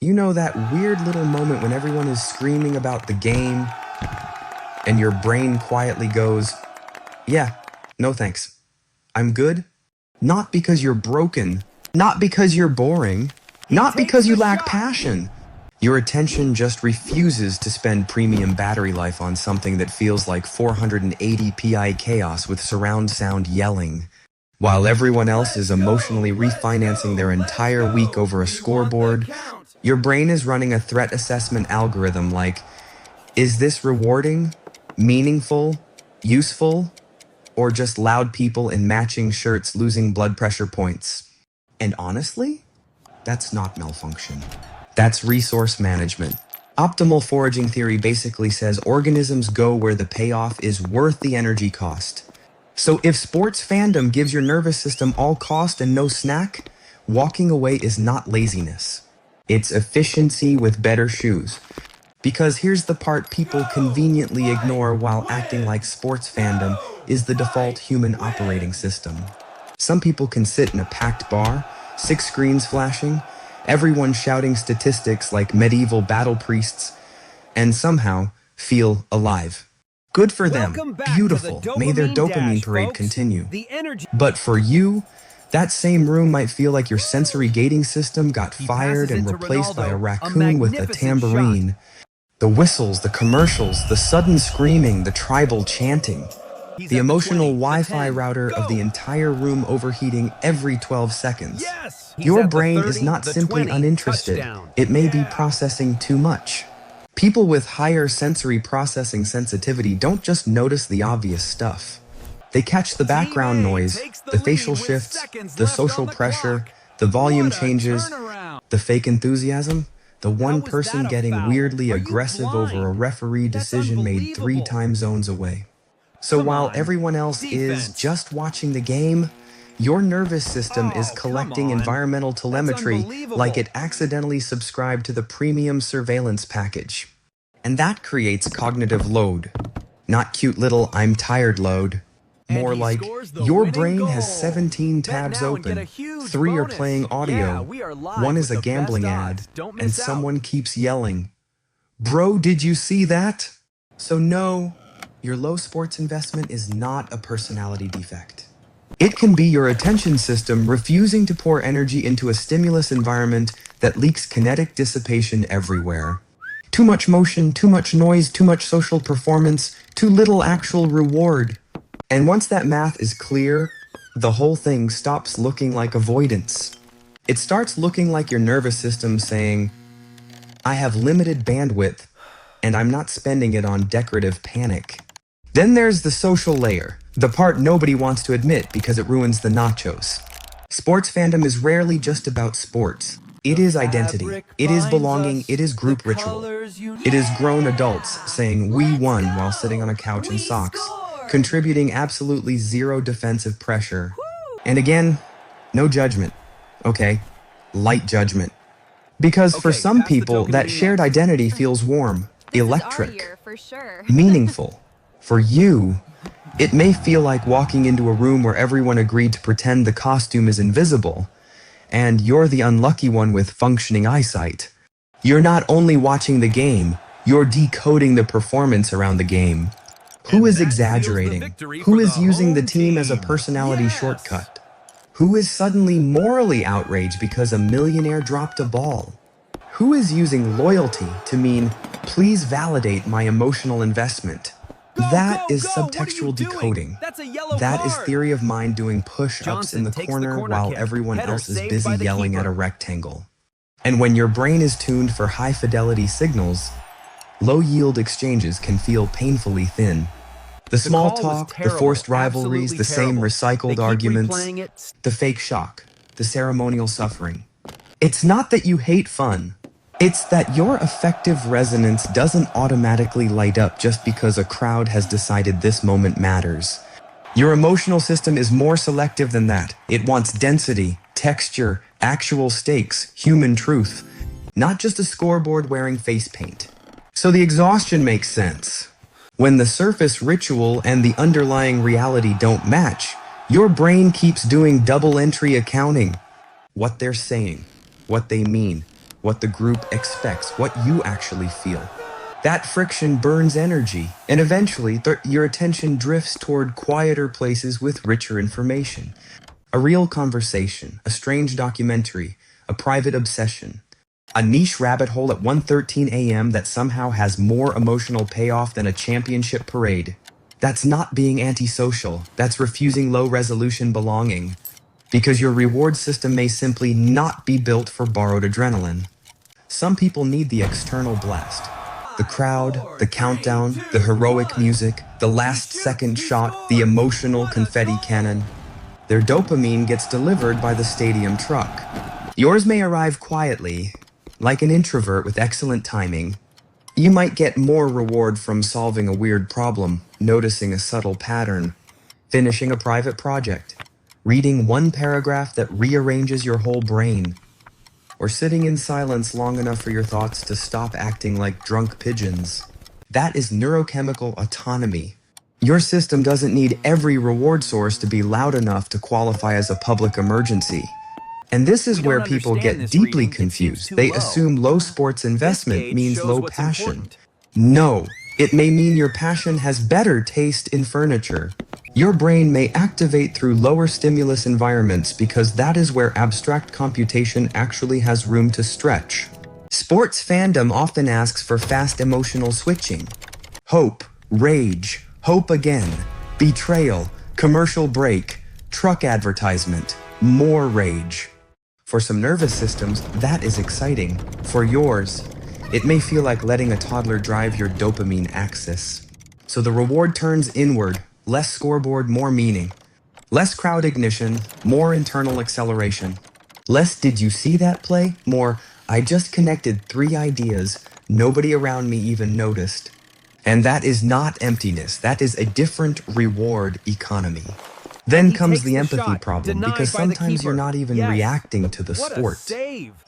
You know that weird little moment when everyone is screaming about the game and your brain quietly goes, yeah, no thanks. I'm good. Not because you're broken, not because you're boring, not because you lack passion. Your attention just refuses to spend premium battery life on something that feels like 480 pi chaos with surround sound yelling, while everyone else is emotionally refinancing their entire week over a scoreboard. Your brain is running a threat assessment algorithm like, is this rewarding, meaningful, useful, or just loud people in matching shirts losing blood pressure points? And honestly, that's not malfunction. That's resource management. Optimal foraging theory basically says organisms go where the payoff is worth the energy cost. So if sports fandom gives your nervous system all cost and no snack, walking away is not laziness. It's efficiency with better shoes. Because here's the part people conveniently ignore while acting like sports fandom is the default human operating system. Some people can sit in a packed bar, 6 screens flashing, everyone shouting statistics like medieval battle priests, and somehow feel alive. Good for them. Beautiful. May their dopamine parade continue. But for you, that same room might feel like your sensory gating system got fired and replaced by a raccoon with a tambourine. The whistles, the commercials, the sudden screaming, the tribal chanting. The emotional Wi-Fi router of the entire room overheating every 12 seconds. Your brain is not simply uninterested. It may be processing too much. People with higher sensory processing sensitivity don't just notice the obvious stuff. They catch the background noise, the facial shifts, the social pressure, the volume changes, the fake enthusiasm, the one person getting weirdly aggressive over a referee decision made 3 time zones away. So while everyone else is just watching the game, your nervous system is collecting environmental telemetry like it accidentally subscribed to the premium surveillance package. And that creates cognitive load. Not cute little I'm tired load. More like, your brain has 17 tabs open, 3 are playing audio, 1 is a gambling ad, and someone keeps yelling, "Bro, did you see that?" So no, your low sports investment is not a personality defect. It can be your attention system refusing to pour energy into a stimulus environment that leaks kinetic dissipation everywhere. Too much motion, too much noise, too much social performance, too little actual reward. And once that math is clear, the whole thing stops looking like avoidance. It starts looking like your nervous system saying, I have limited bandwidth, and I'm not spending it on decorative panic. Then there's the social layer, the part nobody wants to admit because it ruins the nachos. Sports fandom is rarely just about sports. It is identity, it is belonging, it is group ritual. It is grown adults saying we won while sitting on a couch in socks, contributing absolutely zero defensive pressure. And again, no judgment. Okay, light judgment. Because for some people, that shared identity feels warm, electric, meaningful. For you, it may feel like walking into a room where everyone agreed to pretend the costume is invisible, and you're the unlucky one with functioning eyesight. You're not only watching the game, you're decoding the performance around the game. Who is exaggerating? Who is using the team as a personality shortcut? Who is suddenly morally outraged because a millionaire dropped a ball? Who is using loyalty to mean, please validate my emotional investment? That is subtextual decoding. That is theory of mind doing push-ups in the corner while everyone else is busy yelling at a rectangle. And when your brain is tuned for high-fidelity signals, low-yield exchanges can feel painfully thin. The small talk, the forced rivalries, the same recycled arguments, the fake shock, the ceremonial suffering. It's not that you hate fun. It's that your affective resonance doesn't automatically light up just because a crowd has decided this moment matters. Your emotional system is more selective than that. It wants density, texture, actual stakes, human truth, not just a scoreboard wearing face paint. So the exhaustion makes sense. When the surface ritual and the underlying reality don't match, your brain keeps doing double entry accounting. What they're saying, what they mean, what the group expects, what you actually feel. That friction burns energy, and eventually your attention drifts toward quieter places with richer information. A real conversation, a strange documentary, a private obsession, a niche rabbit hole at 1:13 a.m. that somehow has more emotional payoff than a championship parade. That's not being antisocial, that's refusing low-resolution belonging. Because your reward system may simply not be built for borrowed adrenaline. Some people need the external blast. The crowd, the countdown, the heroic music, the last-second shot, the emotional confetti cannon. Their dopamine gets delivered by the stadium truck. Yours may arrive quietly, like an introvert with excellent timing. You might get more reward from solving a weird problem, noticing a subtle pattern, finishing a private project, reading one paragraph that rearranges your whole brain, or sitting in silence long enough for your thoughts to stop acting like drunk pigeons. That is neurochemical autonomy. Your system doesn't need every reward source to be loud enough to qualify as a public emergency. And this is where people get deeply confused. They assume low sports investment means low passion. No, it may mean your passion has better taste in furniture. Your brain may activate through lower stimulus environments because that is where abstract computation actually has room to stretch. Sports fandom often asks for fast emotional switching. Hope, rage, hope again, betrayal, commercial break, truck advertisement, more rage. For some nervous systems, that is exciting. For yours, it may feel like letting a toddler drive your dopamine axis. So the reward turns inward. Less scoreboard, more meaning. Less crowd ignition, more internal acceleration. Less did you see that play? More, I just connected 3 ideas, nobody around me even noticed. And that is not emptiness, that is a different reward economy. Then comes the empathy problem, because sometimes you're not even reacting to the sport.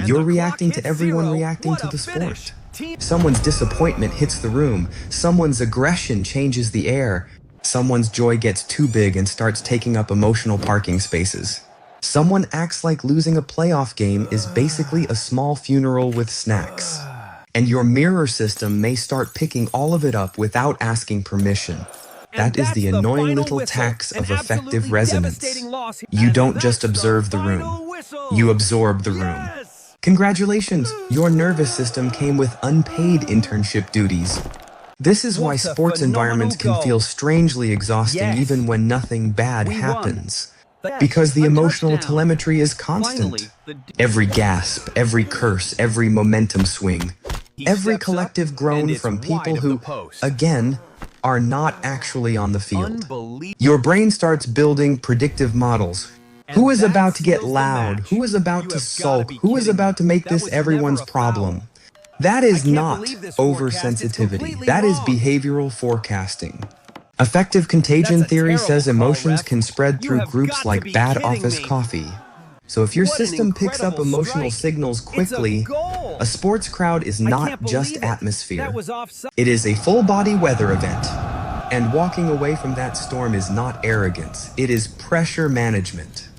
You're reacting to everyone reacting to the sport. Someone's disappointment hits the room, someone's aggression changes the air. Someone's joy gets too big and starts taking up emotional parking spaces. Someone acts like losing a playoff game is basically a small funeral with snacks. And your mirror system may start picking all of it up without asking permission. That is the annoying little tax of effective resonance. You don't just observe the room, you absorb the room. Congratulations, your nervous system came with unpaid internship duties. This is why sports environments can feel strangely exhausting even when nothing bad happens. Because the emotional telemetry is constant. Every gasp, every curse, every momentum swing. Every collective groan from people who, again, are not actually on the field. Your brain starts building predictive models. Who is about to get loud? Who is about to sulk? Who is about to make this everyone's problem? That is not oversensitivity. That is behavioral forecasting. Effective contagion theory says emotions can spread through groups like bad office coffee. So if your system picks up emotional signals quickly, a sports crowd is not just atmosphere. It is a full-body weather event. And walking away from that storm is not arrogance. It is pressure management.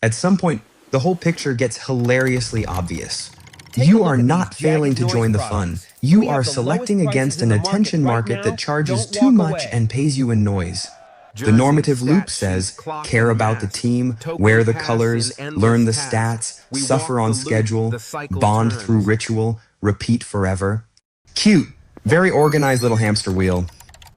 At some point, the whole picture gets hilariously obvious. You are not failing to join the fun. You are selecting against an attention market that charges too much and pays you in noise. The normative loop says, care about the team, wear the colors, learn the stats, suffer on schedule, bond through ritual, repeat forever. Cute, very organized little hamster wheel.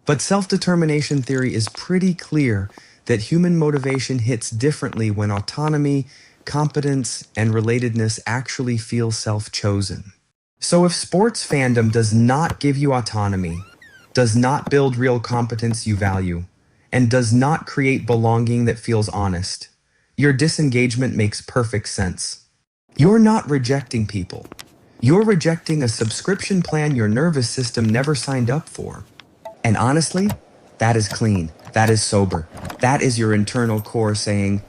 But self-determination theory is pretty clear that human motivation hits differently when autonomy, competence, and relatedness actually feel self-chosen. So if sports fandom does not give you autonomy, does not build real competence you value, and does not create belonging that feels honest, your disengagement makes perfect sense. You're not rejecting people. You're rejecting a subscription plan your nervous system never signed up for. And honestly, that is clean. That is sober. That is your internal core saying,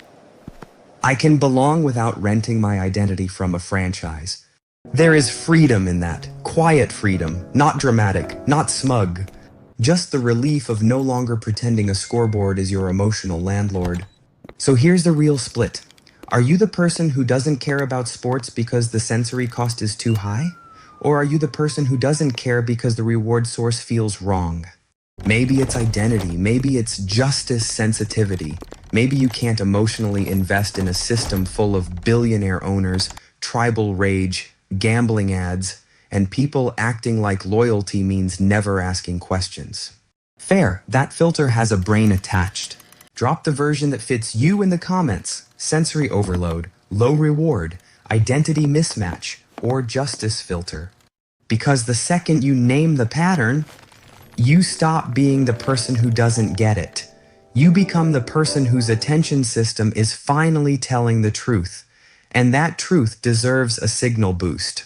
I can belong without renting my identity from a franchise. There is freedom in that. Quiet freedom, not dramatic, not smug. Just the relief of no longer pretending a scoreboard is your emotional landlord. So here's the real split. Are you the person who doesn't care about sports because the sensory cost is too high? Or are you the person who doesn't care because the reward source feels wrong? Maybe it's identity, maybe it's justice sensitivity. Maybe you can't emotionally invest in a system full of billionaire owners, tribal rage, gambling ads, and people acting like loyalty means never asking questions. Fair, that filter has a brain attached. Drop the version that fits you in the comments. Sensory overload, low reward, identity mismatch, or justice filter. Because the second you name the pattern, you stop being the person who doesn't get it. You become the person whose attention system is finally telling the truth. And that truth deserves a signal boost.